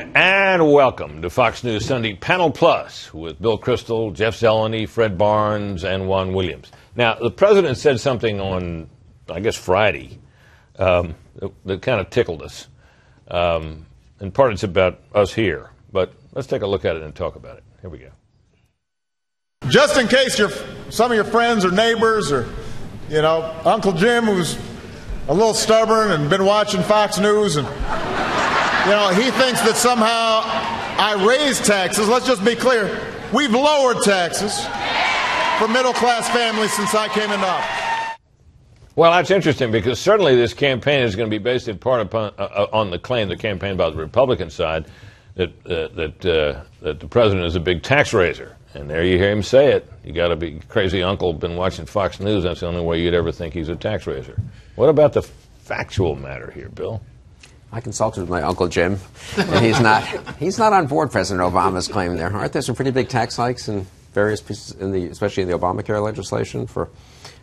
And welcome to Fox News Sunday Panel Plus with Bill Kristol, Jeff Zeleny, Fred Barnes, and Juan Williams. Now, the president said something on, I guess, Friday that kind of tickled us. In part, it's about us here. But let's take a look at it and talk about it. Here we go. Just in case some of your friends or neighbors or, Uncle Jim, who's a little stubborn and been watching Fox News and, he thinks that somehow I raised taxes. Let's just be clear. We've lowered taxes for middle-class families since I came into office. Well, that's interesting because certainly this campaign is going to be based in part upon, on the claim, the campaign by the Republican side, that the president is a big tax raiser. And there you hear him say it. You got to be crazy uncle, been watching Fox News. That's the only way you'd ever think he's a tax raiser. What about the factual matter here, Bill? I consulted with my Uncle Jim, and he's not on board President Obama's claim there. Aren't there some pretty big tax hikes in various pieces, especially in the Obamacare legislation for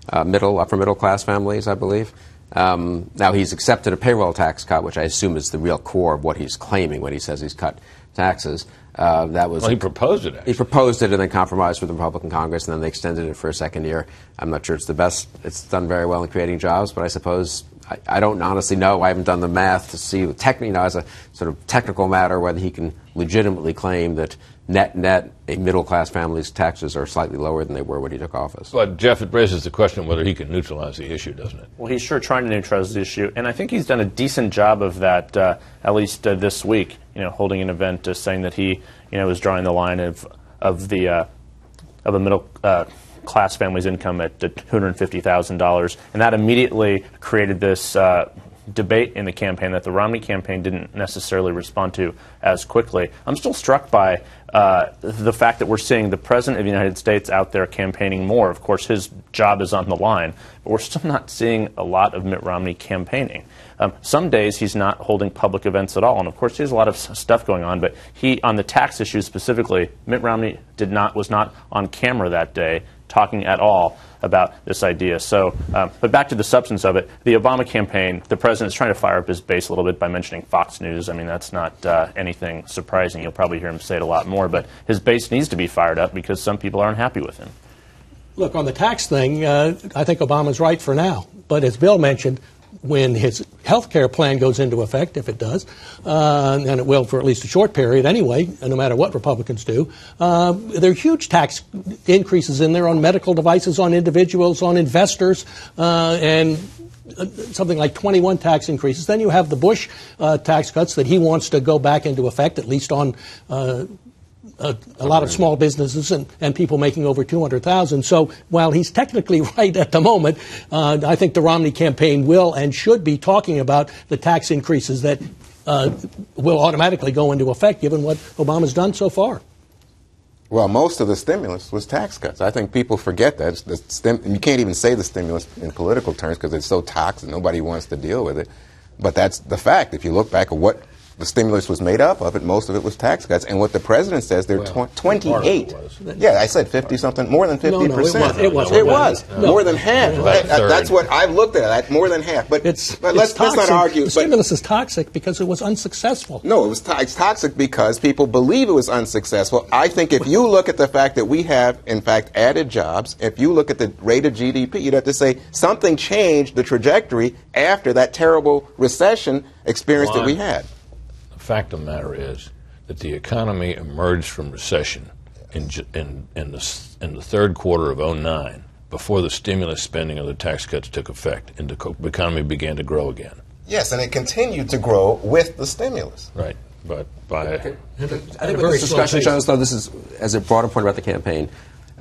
upper middle class families, I believe? Now he's accepted a payroll tax cut, which I assume is the real core of what he's claiming when he says he's cut taxes. He proposed it, actually. He proposed it and then compromised with the Republican Congress, and then they extended it for a second year. I'm not sure it's the best. It's done very well in creating jobs, but I suppose I don't honestly know. I haven't done the math to see, as a sort of technical matter, whether he can legitimately claim that net, a middle-class family's taxes are slightly lower than they were when he took office. But, Jeff, it raises the question of whether he can neutralize the issue, doesn't it? Well, he's sure trying to neutralize the issue, and I think he's done a decent job of that, at least this week, holding an event saying that he, is drawing the line of a middle class family's income at $250,000, and that immediately created this debate in the campaign that the Romney campaign didn't necessarily respond to as quickly. I'm still struck by the fact that we're seeing the President of the United States out there campaigning more. Of course, his job is on the line, but we're still not seeing a lot of Mitt Romney campaigning. Some days he's not holding public events at all, and of course he has a lot of stuff going on, but on the tax issue specifically, Mitt Romney was not on camera that day talking at all about this idea. So, but back to the substance of it, the Obama campaign, the president is trying to fire up his base a little bit by mentioning Fox News. I mean, that's not anything surprising. You'll probably hear him say it a lot more, but his base needs to be fired up because some people aren't happy with him. Look, on the tax thing, I think Obama's right for now. But as Bill mentioned, when his health care plan goes into effect, if it does, and it will for at least a short period anyway, no matter what Republicans do, there are huge tax increases in there on medical devices, on individuals, on investors, and something like 21 tax increases. Then you have the Bush tax cuts that he wants to go back into effect, at least on a lot of small businesses and people making over $200,000. So while he's technically right at the moment, I think the Romney campaign will and should be talking about the tax increases that will automatically go into effect given what Obama's done so far. Well, most of the stimulus was tax cuts. I think people forget that. You can't even say the stimulus in political terms because it's so toxic. Nobody wants to deal with it. But that's the fact. If you look back at what the stimulus was made up of, most of it was tax cuts. And what the president says, there are 28. Yeah, I said 50-something, more than 50%. No, it was. More than half. That's what I've looked at, more than half. But let's not argue. The stimulus is toxic because it was unsuccessful. No, it's toxic because people believe it was unsuccessful. I think if you look at the fact that we have, in fact, added jobs, if you look at the rate of GDP, you'd have to say something changed the trajectory after that terrible recession experience that we had. The fact of the matter is that the economy emerged from recession in the third quarter of 2009 before the stimulus spending of the tax cuts took effect and the economy began to grow again. Yes, and it continued to grow with the stimulus. Right, but by I think what this discussion shows, though, this is, as a broader point about the campaign,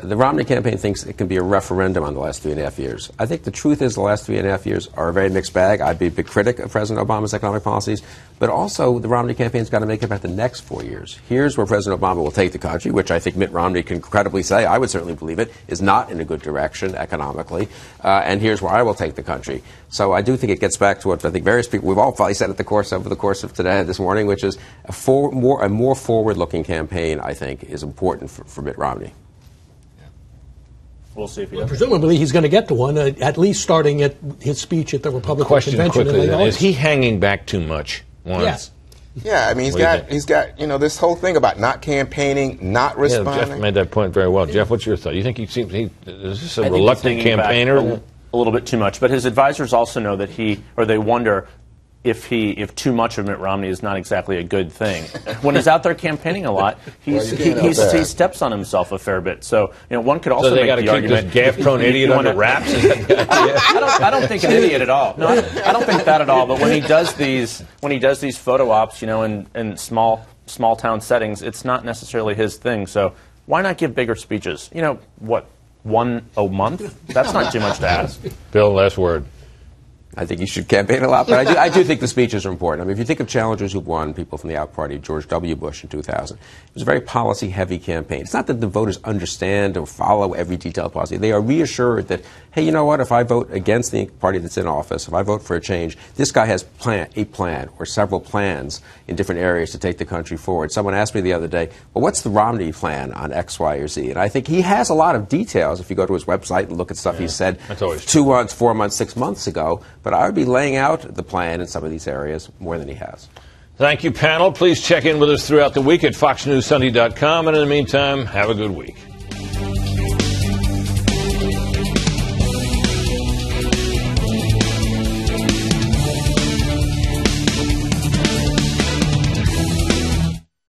the Romney campaign thinks it can be a referendum on the last 3.5 years. I think the truth is the last 3.5 years are a very mixed bag. I'd be a big critic of President Obama's economic policies, but also the Romney campaign's got to make it about the next 4 years. Here's where President Obama will take the country, which I think Mitt Romney can credibly say, I would certainly believe it, is not in a good direction economically, and here's where I will take the country. So I do think it gets back to what I think various people, we've all probably said over the course of this morning, which is a more forward-looking campaign, I think, is important for Mitt Romney. We'll see if he does. Presumably he's going to get to one, at least starting at his speech at the Republican convention. Quickly, is he hanging back too much? Yes. Yeah, I mean, he's got this whole thing about not campaigning, not responding. Yeah, Jeff made that point very well. Jeff, what's your thought? You think is this a reluctant campaigner? A little bit too much, but his advisors also know that they wonder if too much of Mitt Romney is not exactly a good thing. When he's out there campaighning a lot, he steps on himself a fair bit. So one could also make the argument. So they got to keep this gaffe-prone idiot under wraps? I don't think an idiot at all. No, I don't think that at all. But when he does these photo ops, in small town settings, it's not necessarily his thing. So why not give bigger speeches? One a month? That's not too much to ask. Bill, last word. I think you should campaign a lot, but I do think the speeches are important. I mean, if you think of challengers who've won, people from the out party, George W. Bush in 2000, it was a very policy-heavy campaign. It's not that the voters understand or follow every detailed policy. They are reassured that, hey, you know what, if I vote against the party that's in office, if I vote for a change, this guy has a plan or several plans in different areas to take the country forward. Someone asked me the other day, well, what's the Romney plan on X, Y, or Z? And I think he has a lot of details if you go to his website and look at stuff he said 2 months, 4 months, 6 months ago. But I would be laying out the plan in some of these areas more than he has. Thank you, panel. Please check in with us throughout the week at foxnewssunday.com. And in the meantime, have a good week.